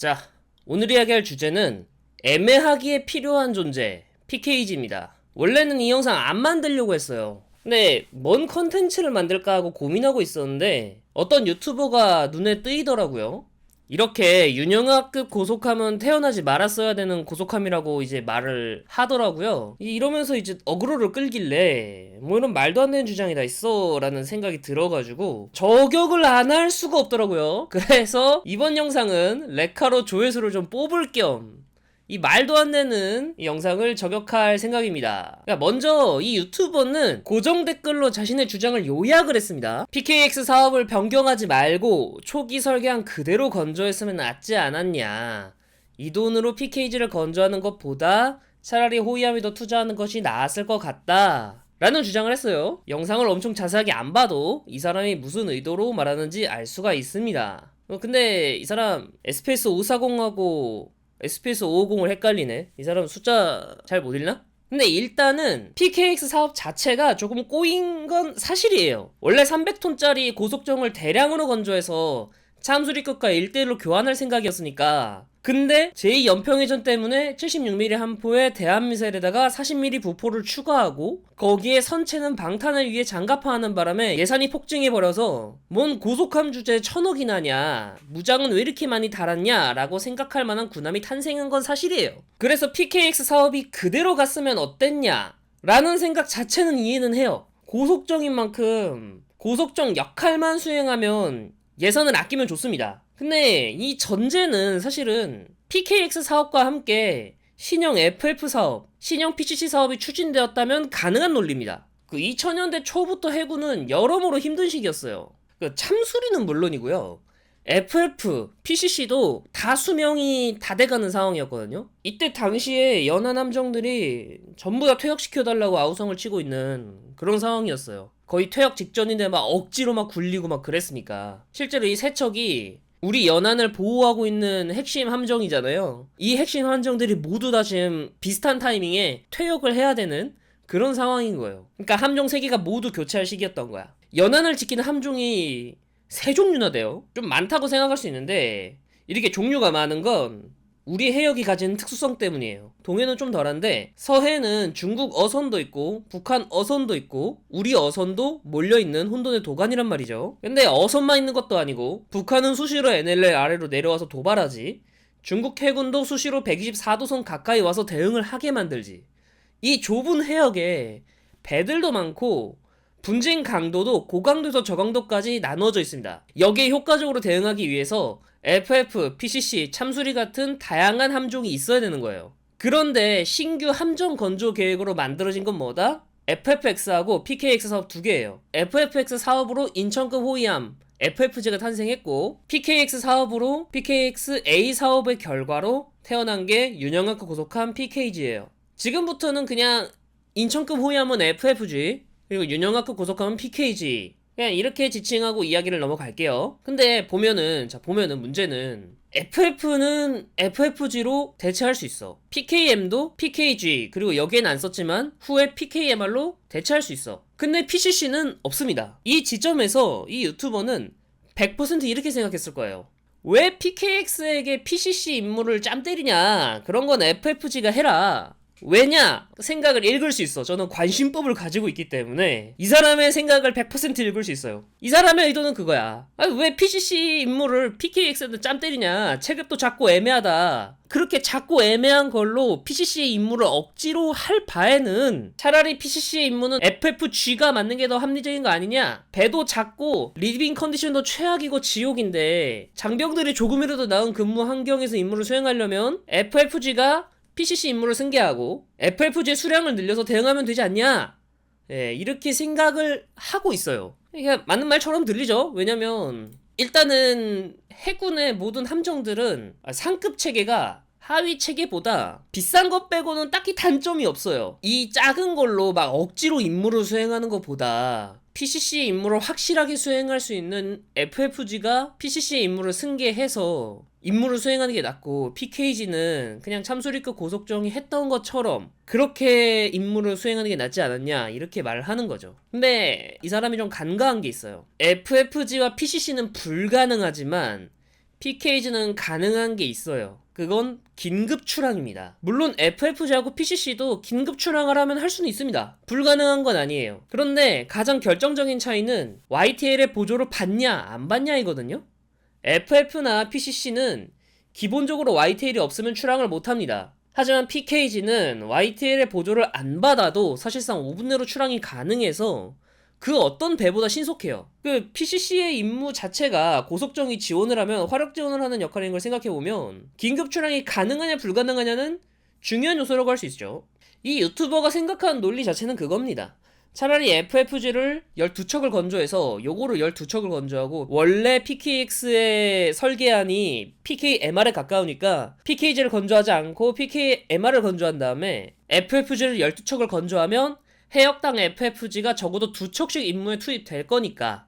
자, 오늘 이야기할 주제는 애매하기에 필요한 존재, PKG입니다. 원래는 이 영상 안 만들려고 했어요. 근데 뭔 컨텐츠를 만들까 하고 고민하고 있었는데 어떤 유튜버가 눈에 뜨이더라고요. 이렇게 윤영아급 고속함은 태어나지 말았어야 되는 고속함이라고 이제 말을 하더라고요. 이러면서 이제 어그로를 끌길래 뭐 이런 말도 안 되는 주장이 다 있어 라는 생각이 들어가지고 저격을 안 할 수가 없더라고요. 그래서 이번 영상은 레카로 조회수를 좀 뽑을 겸 이 말도 안 되는 이 영상을 저격할 생각입니다. 그러니까 먼저 이 유튜버는 고정 댓글로 자신의 주장을 요약을 했습니다. PKX 사업을 변경하지 말고 초기 설계한 그대로 건조했으면 낫지 않았냐. 이 돈으로 PKG를 건조하는 것보다 차라리 호위함에 더 투자하는 것이 나았을 것 같다. 라는 주장을 했어요. 영상을 엄청 자세하게 안 봐도 이 사람이 무슨 의도로 말하는지 알 수가 있습니다. 근데 이 사람 SPS 540하고 SPS 550을 헷갈리네. 이 사람 숫자 잘 못 읽나? 근데 일단은 PKX 사업 자체가 조금 꼬인 건 사실이에요. 원래 300톤짜리 고속정을 대량으로 건조해서 참수리급과 1대1로 교환할 생각이었으니까. 근데 제2연평해전 때문에 76mm 함포에 대한미사일에다가 40mm 부포를 추가하고 거기에 선체는 방탄을 위해 장갑화하는 바람에 예산이 폭증해버려서 뭔 고속함 주제에 1000억이나냐, 무장은 왜 이렇게 많이 달았냐 라고 생각할 만한 군함이 탄생한 건 사실이에요. 그래서 PKX 사업이 그대로 갔으면 어땠냐 라는 생각 자체는 이해는 해요. 고속정인 만큼 고속정 역할만 수행하면 예산을 아끼면 좋습니다. 근데 이 전제는 사실은 PKX 사업과 함께 신형 FF 사업, 신형 PCC 사업이 추진되었다면 가능한 논리입니다. 2000년대 초부터 해군은 여러모로 힘든 시기였어요. 참수리는 물론이고요. FF, PCC도 다 수명이 다 돼가는 상황이었거든요. 이때 당시에 연안 함정들이 전부 다 퇴역시켜달라고 아우성을 치고 있는 그런 상황이었어요. 거의 퇴역 직전인데 막 억지로 막 굴리고 막 그랬으니까. 실제로 이 세척이 우리 연안을 보호하고 있는 핵심 함정이잖아요. 이 핵심 함정들이 모두 다 지금 비슷한 타이밍에 퇴역을 해야 되는 그런 상황인 거예요. 그러니까 함정 3개가 모두 교체할 시기였던 거야. 연안을 지키는 함정이 3종류나 돼요. 좀 많다고 생각할 수 있는데 이렇게 종류가 많은 건 우리 해역이 가진 특수성 때문이에요. 동해는 좀 덜한데 서해는 중국 어선도 있고 북한 어선도 있고 우리 어선도 몰려있는 혼돈의 도가니란 말이죠. 근데 어선만 있는 것도 아니고 북한은 수시로 NLL 아래로 내려와서 도발하지, 중국 해군도 수시로 124도선 가까이 와서 대응을 하게 만들지. 이 좁은 해역에 배들도 많고 분진 강도도 고강도에서 저강도까지 나누어져 있습니다. 여기에 효과적으로 대응하기 위해서 FF, PCC, 참수리 같은 다양한 함종이 있어야 되는 거예요. 그런데 신규 함정 건조 계획으로 만들어진 건 뭐다? FFX하고 PKX 사업 2개예요. FFX 사업으로 인천급 호위함 FFG가 탄생했고 PKX 사업으로 PKX-A 사업의 결과로 태어난 게 윤영학급 고속함 PKG예요. 지금부터는 그냥 인천급 호위함은 FFG, 그리고 윤영학급 고속함은 PKG, 그냥 이렇게 지칭하고 이야기를 넘어갈게요. 근데 보면은 문제는 FF는 FFG로 대체할 수 있어. PKM도 PKG, 그리고 여기엔 안 썼지만 후에 PKMR로 대체할 수 있어. 근데 PCC는 없습니다. 이 지점에서 이 유튜버는 100% 이렇게 생각했을 거예요. 왜 PKX에게 PCC 임무를 짬 때리냐, 그런 건 FFG가 해라. 왜냐? 생각을 읽을 수 있어. 저는 관심법을 가지고 있기 때문에 이 사람의 생각을 100% 읽을 수 있어요. 이 사람의 의도는 그거야. 왜 PCC 임무를 PKX한테 짬 때리냐, 체급도 작고 애매하다. 그렇게 작고 애매한 걸로 PCC의 임무를 억지로 할 바에는 차라리 PCC의 임무는 FFG가 맞는 게 더 합리적인 거 아니냐. 배도 작고 리빙 컨디션도 최악이고 지옥인데 장병들이 조금이라도 나은 근무 환경에서 임무를 수행하려면 FFG가 PCC 임무를 승계하고 FFG의 수량을 늘려서 대응하면 되지 않냐. 이렇게 생각을 하고 있어요. 이게 맞는 말처럼 들리죠. 왜냐면 일단은 해군의 모든 함정들은 상급 체계가 하위 체계보다 비싼 것 빼고는 딱히 단점이 없어요. 이 작은 걸로 막 억지로 임무를 수행하는 것보다 PCC 임무를 확실하게 수행할 수 있는 FFG가 PCC 임무를 승계해서 임무를 수행하는 게 낫고, PKG는 그냥 참수리급 고속정이 했던 것처럼 그렇게 임무를 수행하는 게 낫지 않았냐, 이렇게 말을 하는 거죠. 근데 이 사람이 좀 간과한 게 있어요. FFG와 PCC는 불가능하지만 PKG는 가능한 게 있어요. 그건 긴급 출항입니다. 물론 FFG하고 PCC도 긴급 출항을 하면 할 수는 있습니다. 불가능한 건 아니에요. 그런데 가장 결정적인 차이는 YTL의 보조를 받냐 안 받냐 이거든요. FF나 PCC는 기본적으로 YTL이 없으면 출항을 못합니다. 하지만 PKG는 YTL의 보조를 안 받아도 사실상 5분 내로 출항이 가능해서 그 어떤 배보다 신속해요. 그 PCC의 임무 자체가 고속정이 지원을 하면 화력 지원을 하는 역할인 걸 생각해보면 긴급 출항이 가능하냐 불가능하냐는 중요한 요소라고 할 수 있죠. 이 유튜버가 생각한 논리 자체는 그겁니다. 차라리 FFG를 12척을 건조해서 요거를 12척을 건조하고 원래 PKX의 설계안이 PKMR에 가까우니까 PKG를 건조하지 않고 PKMR을 건조한 다음에 FFG를 12척을 건조하면 해역당 FFG가 적어도 2척씩 임무에 투입될 거니까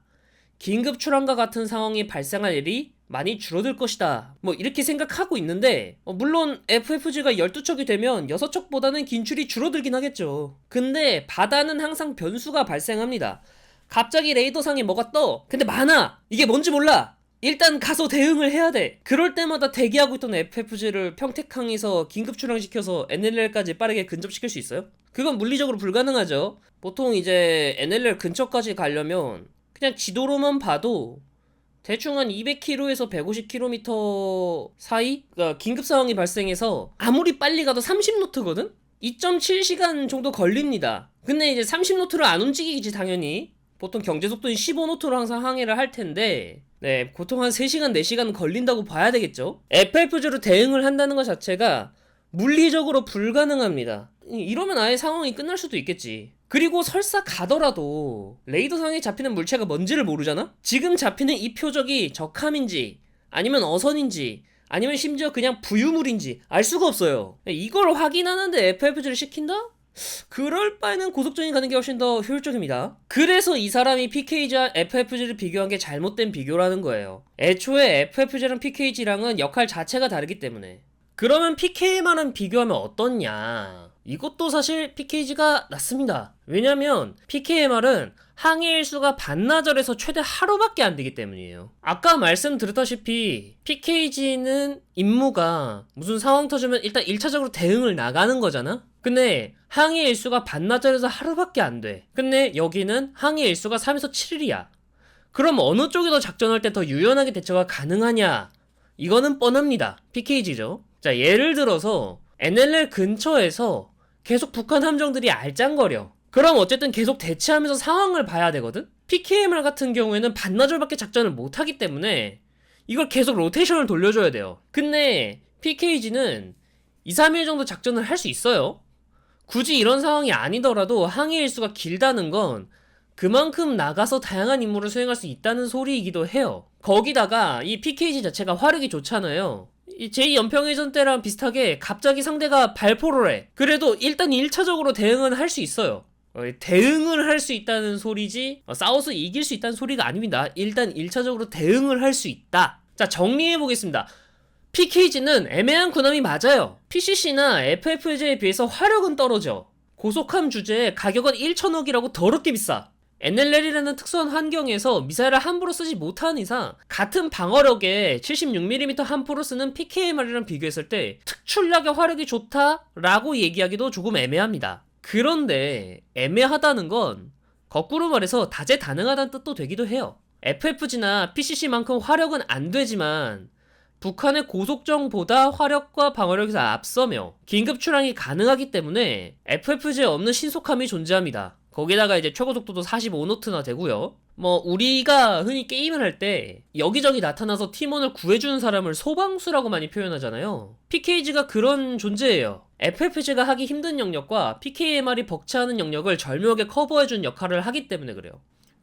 긴급 출항과 같은 상황이 발생할 일이 많이 줄어들 것이다. 뭐 이렇게 생각하고 있는데 물론 FFG가 12척이 되면 6척보다는 긴출이 줄어들긴 하겠죠. 근데 바다는 항상 변수가 발생합니다. 갑자기 레이더상에 뭐가 떠. 근데 많아. 이게 뭔지 몰라. 일단 가서 대응을 해야 돼. 그럴 때마다 대기하고 있던 FFG를 평택항에서 긴급 출항시켜서 NLL까지 빠르게 근접시킬 수 있어요? 그건 물리적으로 불가능하죠. 보통 이제 NLL 근처까지 가려면 그냥 지도로만 봐도 대충 한 200km에서 150km 사이? 그러니까 긴급 상황이 발생해서 아무리 빨리 가도 30노트거든? 2.7시간 정도 걸립니다. 근데 이제 30노트를 안 움직이지 당연히. 보통 경제속도는 15노트로 항상 항해를 할 텐데 네, 보통 한 3시간, 4시간 걸린다고 봐야 되겠죠? FFG로 대응을 한다는 것 자체가 물리적으로 불가능합니다. 이러면 아예 상황이 끝날 수도 있겠지. 그리고 설사 가더라도 레이더상에 잡히는 물체가 뭔지를 모르잖아? 지금 잡히는 이 표적이 적함인지 아니면 어선인지 아니면 심지어 그냥 부유물인지 알 수가 없어요. 이걸 확인하는데 FFG를 시킨다? 그럴 바에는 고속정이 가는 게 훨씬 더 효율적입니다. 그래서 이 사람이 PKG와 FFG를 비교한 게 잘못된 비교라는 거예요. 애초에 FFG랑 PKG랑은 역할 자체가 다르기 때문에. 그러면 PKMR은 비교하면 어떻냐? 이것도 사실 PKG가 낫습니다. 왜냐면 PKMR은 항해 일수가 반나절에서 최대 하루밖에 안 되기 때문이에요. 아까 말씀드렸다시피 PKG는 임무가 무슨 상황 터지면 일단 1차적으로 대응을 나가는 거잖아? 근데 항해 일수가 반나절에서 하루밖에 안 돼. 근데 여기는 항해 일수가 3에서 7일이야. 그럼 어느 쪽이 더 작전할 때 더 유연하게 대처가 가능하냐? 이거는 뻔합니다. PKG죠. 자, 예를 들어서 NLL 근처에서 계속 북한 함정들이 알짱거려. 그럼 어쨌든 계속 대치하면서 상황을 봐야 되거든? PKMR 같은 경우에는 반나절밖에 작전을 못하기 때문에 이걸 계속 로테이션을 돌려줘야 돼요. 근데 PKG는 2, 3일 정도 작전을 할 수 있어요. 굳이 이런 상황이 아니더라도 항해 일수가 길다는 건 그만큼 나가서 다양한 임무를 수행할 수 있다는 소리이기도 해요. 거기다가 이 PKG 자체가 화력이 좋잖아요. 이 제2연평해전 때랑 비슷하게 갑자기 상대가 발포를 해. 그래도 일단 1차적으로 대응은 할 수 있어요. 대응을 할 수 있다는 소리지 싸워서 이길 수 있다는 소리가 아닙니다. 일단 1차적으로 대응을 할 수 있다. 자, 정리해보겠습니다. PKG는 애매한 군함이 맞아요. PCC나 FFG에 비해서 화력은 떨어져. 고속함 주제에 가격은 1천억이라고 더럽게 비싸. NLL이라는 특수한 환경에서 미사일을 함부로 쓰지 못하는 이상 같은 방어력에 76mm 함부로 쓰는 PKMR이랑 비교했을 때 특출나게 화력이 좋다라고 얘기하기도 조금 애매합니다. 그런데 애매하다는 건 거꾸로 말해서 다재다능하다는 뜻도 되기도 해요. FFG나 PCC만큼 화력은 안 되지만 북한의 고속정보다 화력과 방어력에서 앞서며 긴급 출항이 가능하기 때문에 FFG에 없는 신속함이 존재합니다. 거기다가 이제 최고 속도도 45노트나 되고요. 뭐 우리가 흔히 게임을 할 때 여기저기 나타나서 팀원을 구해주는 사람을 소방수라고 많이 표현하잖아요. PKG가 그런 존재예요. FFG가 하기 힘든 영역과 PKMR이 벅차하는 영역을 절묘하게 커버해준 역할을 하기 때문에 그래요.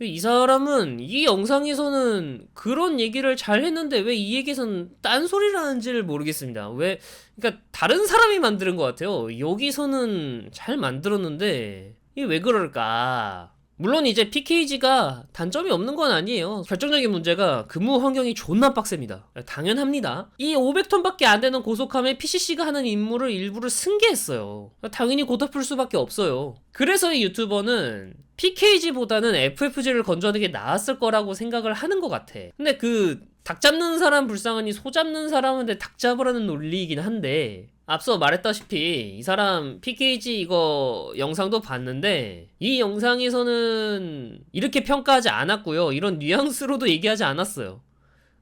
이 사람은 이 영상에서는 그런 얘기를 잘 했는데 왜 이 얘기에서는 딴소리를 하는지를 모르겠습니다. 그러니까 다른 사람이 만드는 것 같아요. 여기서는 잘 만들었는데 이게 왜 그럴까? 물론 이제 PKG가 단점이 없는 건 아니에요. 결정적인 문제가 근무 환경이 존나 빡셉니다. 당연합니다. 이 500톤밖에 안 되는 고속함에 PCC가 하는 임무를 일부러 승계했어요. 당연히 고달플 수밖에 없어요. 그래서 이 유튜버는 PKG보다는 FFG를 건조하는 게 나았을 거라고 생각을 하는 것 같아. 근데 그 닭 잡는 사람 불쌍하니 소 잡는 사람한테 닭 잡으라는 논리이긴 한데, 앞서 말했다시피 이 사람 PKG 이거 영상도 봤는데 이 영상에서는 이렇게 평가하지 않았고요. 이런 뉘앙스로도 얘기하지 않았어요.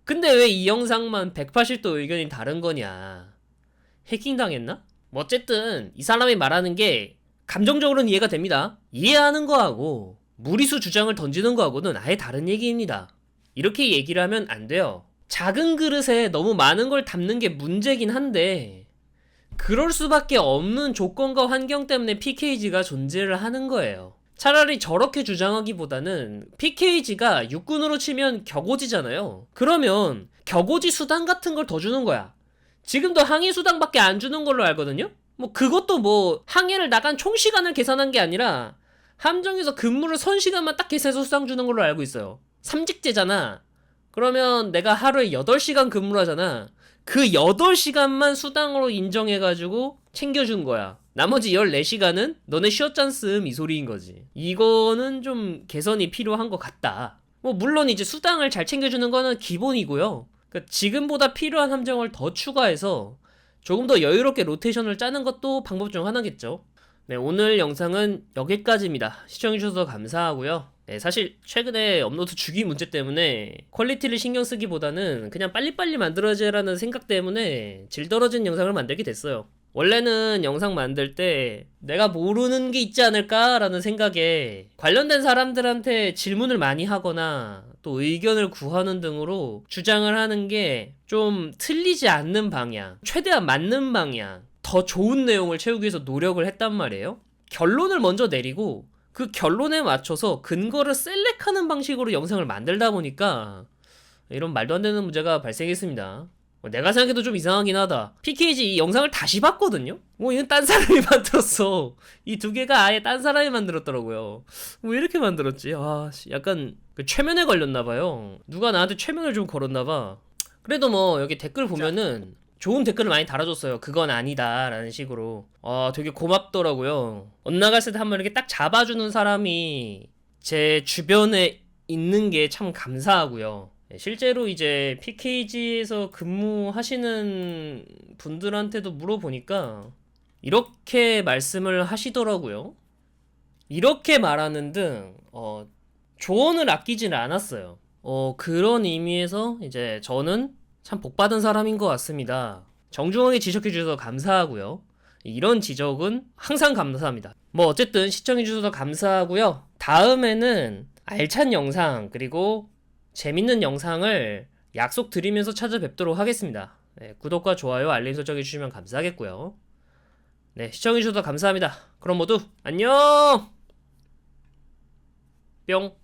근데 왜 이 영상만 180도 의견이 다른 거냐? 해킹당했나? 뭐 어쨌든 이 사람이 말하는 게 감정적으로는 이해가 됩니다. 이해하는 거하고 무리수 주장을 던지는 거하고는 아예 다른 얘기입니다. 이렇게 얘기를 하면 안 돼요. 작은 그릇에 너무 많은 걸 담는 게 문제긴 한데 그럴 수밖에 없는 조건과 환경 때문에 PKG가 존재를 하는 거예요. 차라리 저렇게 주장하기보다는 PKG가 육군으로 치면 격오지잖아요. 그러면 격오지 수당 같은 걸 더 주는 거야. 지금도 항해 수당밖에 안 주는 걸로 알거든요? 뭐 그것도 뭐 항해를 나간 총 시간을 계산한 게 아니라 함정에서 근무를 선 시간만 딱 계산해서 수당 주는 걸로 알고 있어요. 삼직제잖아. 그러면 내가 하루에 8시간 근무를 하잖아. 그 8시간만 수당으로 인정해가지고 챙겨준 거야. 나머지 14시간은 너네 쉬었잖음 이 소리인 거지. 이거는 좀 개선이 필요한 것 같다. 뭐 물론 이제 수당을 잘 챙겨주는 거는 기본이고요. 그러니까 지금보다 필요한 함정을 더 추가해서 조금 더 여유롭게 로테이션을 짜는 것도 방법 중 하나겠죠. 네, 오늘 영상은 여기까지입니다. 시청해주셔서 감사하고요. 네, 사실 최근에 업로드 주기 문제 때문에 퀄리티를 신경 쓰기보다는 그냥 빨리빨리 만들어야지라는 생각 때문에 질 떨어진 영상을 만들게 됐어요. 원래는 영상 만들 때 내가 모르는 게 있지 않을까라는 생각에 관련된 사람들한테 질문을 많이 하거나 또 의견을 구하는 등으로 주장을 하는 게 좀 틀리지 않는 방향, 최대한 맞는 방향, 더 좋은 내용을 채우기 위해서 노력을 했단 말이에요. 결론을 먼저 내리고 그 결론에 맞춰서 근거를 셀렉하는 방식으로 영상을 만들다 보니까 이런 말도 안 되는 문제가 발생했습니다. 내가 생각해도 좀 이상하긴 하다. PKG 이 영상을 다시 봤거든요? 이건 딴 사람이 만들었어. 이 두 개가 아예 딴 사람이 만들었더라고요. 왜 이렇게 만들었지? 약간 최면에 걸렸나봐요. 누가 나한테 최면을 좀 걸었나봐. 그래도 뭐 여기 댓글 보면은 좋은 댓글을 많이 달아줬어요. 그건 아니다 라는 식으로. 되게 고맙더라고요. 엇나갔을 때 한번 이렇게 딱 잡아주는 사람이 제 주변에 있는 게 참 감사하고요. 실제로 이제 PKG에서 근무하시는 분들한테도 물어보니까 이렇게 말씀을 하시더라고요. 이렇게 말하는 등 조언을 아끼지는 않았어요. 그런 의미에서 이제 저는 참 복받은 사람인 것 같습니다. 정중하게 지적해주셔서 감사하고요. 이런 지적은 항상 감사합니다. 뭐 어쨌든 시청해주셔서 감사하고요. 다음에는 알찬 영상 그리고 재밌는 영상을 약속드리면서 찾아뵙도록 하겠습니다. 네, 구독과 좋아요 알림 설정해주시면 감사하겠고요. 네, 시청해주셔서 감사합니다. 그럼 모두 안녕! 뿅!